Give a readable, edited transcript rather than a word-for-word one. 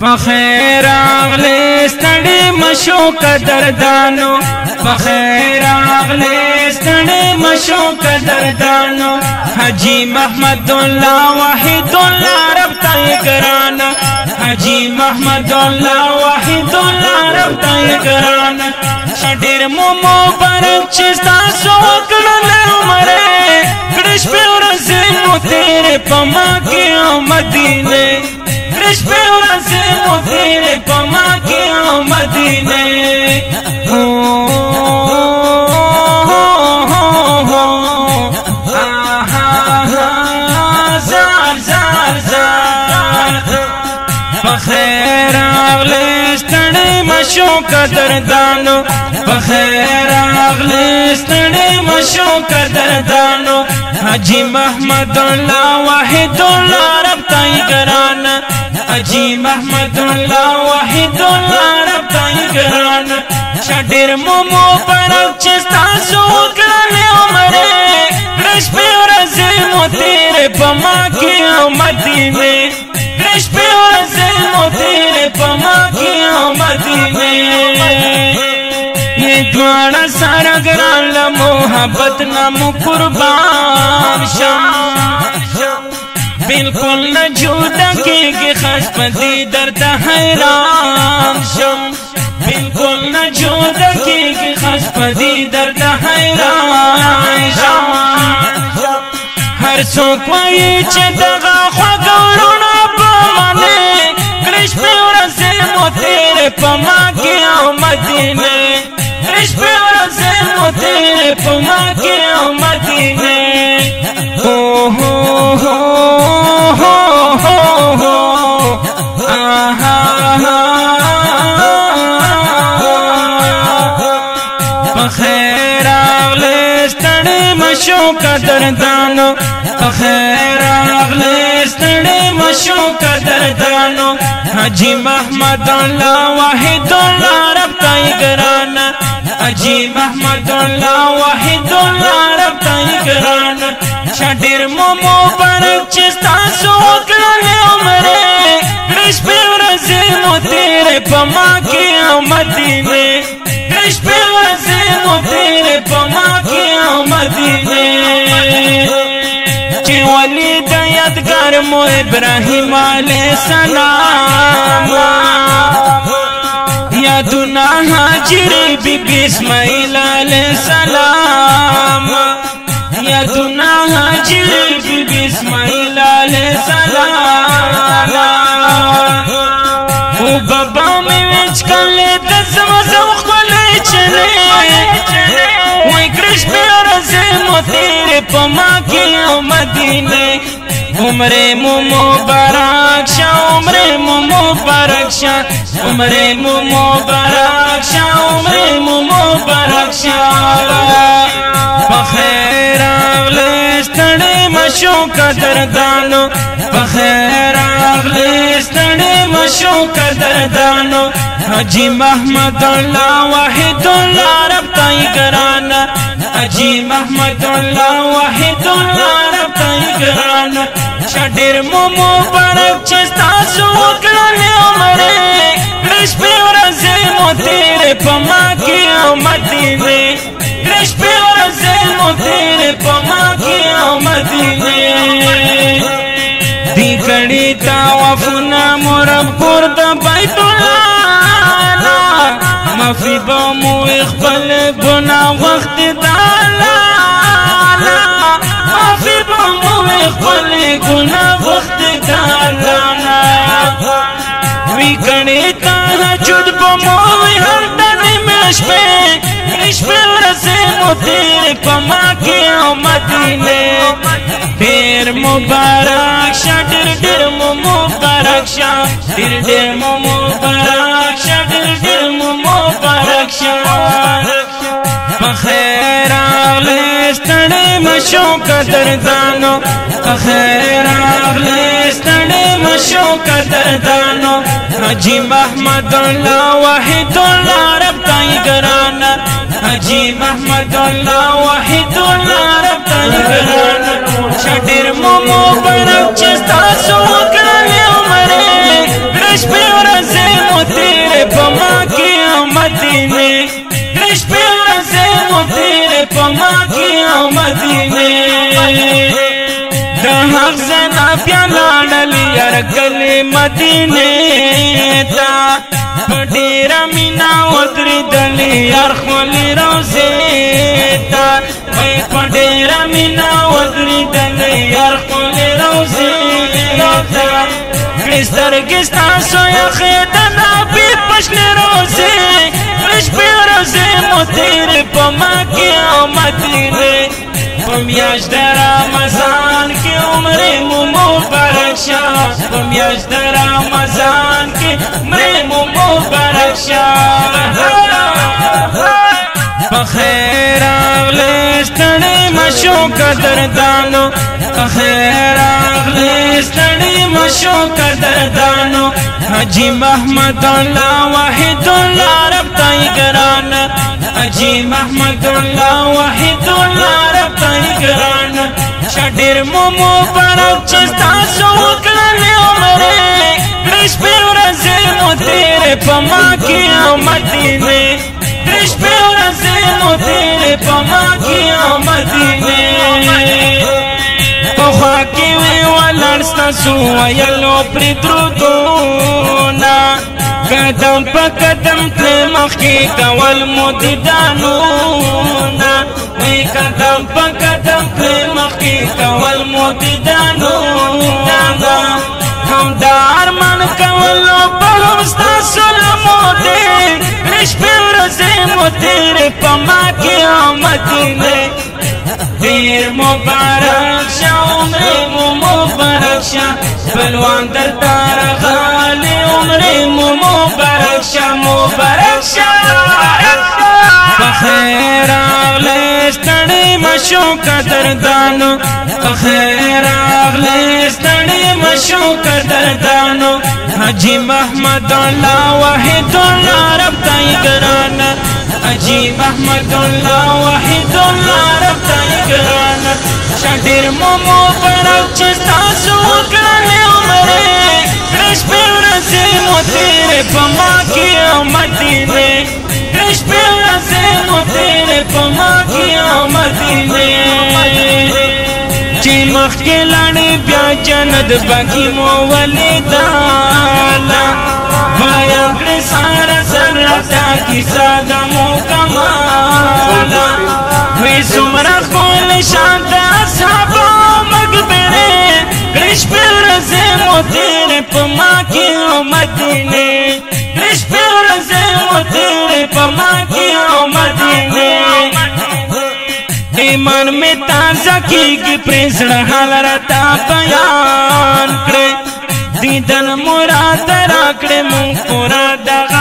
بخیر اغلی ستړي مشو قدردانو بخیر اغلی ستړي مشو قدردانو حاجی محمد الله واحد الله رب تای کرانا حاجی محمد الله واحد الله رب تای کرانا شډیر مو مبارک چې تاسو کړل عمره کړش په ورځ مو تیرې پما کې مدینه کړش په ورځ مو تیرې پما کې مدینه بخیر اغلی ستړي مشو قدردانو بخیر اغلی ستړي مشو قدردانو حاجی محمد الله واحد الله رب تای ګرانا حاجی محمد الله واحد الله رب تای ګرانا شډیر مو مبارک چې تاسو کړل عمره کړش په ورځ مو تیرې پما کې مدینه کړش په ورځ مو تیرې پما کې مدینه یہ دوارا سارا گران محبت نامو قربان شم بالکل نہ جودا کے خاص پتی درد حیران شم بالکل نہ جودا کے خاص پتی درد حیران شم ہر سو کوئی چدغا خواگوڑونا پامانے کرش پہ ورز مو تیرے پما کے مدینے کرش پہ ورز مو تیرے پما کے مدینے ہو ہو ہو ہو ہو ہو آہا بخیر اغلی ستړي مشو قدردانو بخیر اغلی ستړي مشو قدردانو حاجی محمد الله واحد الله رب تای ګرانا حاجی محمد الله واحد الله رب تای ګرانا شډیر مو مبارک چې تاسو کړل عمره کړش په ورځ مو تیرې پما کې مدینه کړش په ورځ مو تیرې پما کې مدینه چې ولی د یادګار مو ابراهیم علیه السلام یادونه هاجر بی بی اسماعیل علیه السلام یادونه هاجر بی بی اسماعیل علیه السلام او بابا می وچ کله د زمزم خپلې چلې وای کرش په ورځ مو تیرې پما کې مدینه عمره مو مبارک شه عمره مو مبارک شه عمره مو مبارک شه عمره مو مبارک شه بخیر اغلی ستړي مشو قدردانو بخیر اغلی ستړي مشو قدردانو حاجی محمد الله واحد الله رب تای ګرانا حاجی محمد الله واحد الله رب تای ګرانا شډیر مو مبارک چې تاسو کړل عمره کړش په ورځ مو تیرې پما کې مدینه کړش په ورځ مو تیرې پما کې مدینه دی کړي طوافونه مرب کور د بیت الله معافی به مو خپل ګناه وخت تعالی معافی به مو خپل ګناه وخت تعالی وی کړي تهجد به مو هر دنه مش په کړش په ورځ مو تیرې پما کې مدینه ډېر مبارک شه ډېر مو مبارک شه ډېر مو مبارک شه ډېر مو مبارک شه بخیر اغلی ستړي مشو قدردانو بخیر اغلی ستړي مشو قدردانو حاجی محمد الله واحد الله رب تای ګرانا حاجی محمد الله واحد الله رب تای ګرانا شډیر مو مبارک چې تاسو کړل عمره کړش په مدینه کش په ورځې مو تیرې په مکې او مدینه د حق زنا بیا لاړل یرغلې مدینه ته په ډېره مینه ودرېدلې یار خپلې روضې ته په ډېره مینه ودرېدلې یار خپلې روضې ته کړې سترګې ستاسو یخې د نبي په شنې روضې کړې شپې ورځې مو تېرې په مکې او مدینې په میاشت د رمضان کې عمرې مو مبارک شه په میاشت د رمضان کې عمرې مو مبارک شه په خیر راغلې ستړې مشو قدردانو په خیر راغلې ستړې مشو قدردانو حاجی محمد الله واحد الله رب تایګران حاجی محمد الله واحد الله رب تایګران شډیر مو مبارک چې تاسو وکړلې عمرې کړې شپې ورځې مو تېرې په مکې او مدینې کړې شپې ورځې مو تېرې په مکې او مدینې پخوا کې وې ولاړ ستاسو ویلو پرې درودونه قدم په قدم تلې مخکې کول مو دیدانونه وی قدم په قدم تلې مخکې کول مو دیدانونه هم دا ارمان کولو په هم ستاسو لمو دی کړې شپې ورځې مو تېرې په مکې او مدینې ډېر مبارک شه عمرې مو مبارک شه خپلوان درته راغلي عمرې مو مبارک شه مبارک شه په خیر راغلې ستړې مشو قدردانو په خیر راغلې ستړې مشو قدردانو حاجی محمد الله واحد الله رب تایګران حاجی محمد الله واحد الله رب تایګران شډیر مو مبارک چې تاسو وکړلې عمرې کړې شپې ورځې مو تېرې په مکې او مدینې کړې شپې ورځې مو تېرې په مکې او مدینې چې مخکې لاړې بیا جنت بګي مو ولیدله وایم کړې ساره ذره دا کیسه د مو کماله وی څومره ښکلې شان د اصحابو مقبرې کړې شپې ورځې مو تېرې په مکې او مدینې کړې شپې ورځې مو تېرې په مکې او مدینې ایمان می تازه کیږي پرې زړه حال راته بیان کړې دیدن مراد راکړې مونږ پورا دغه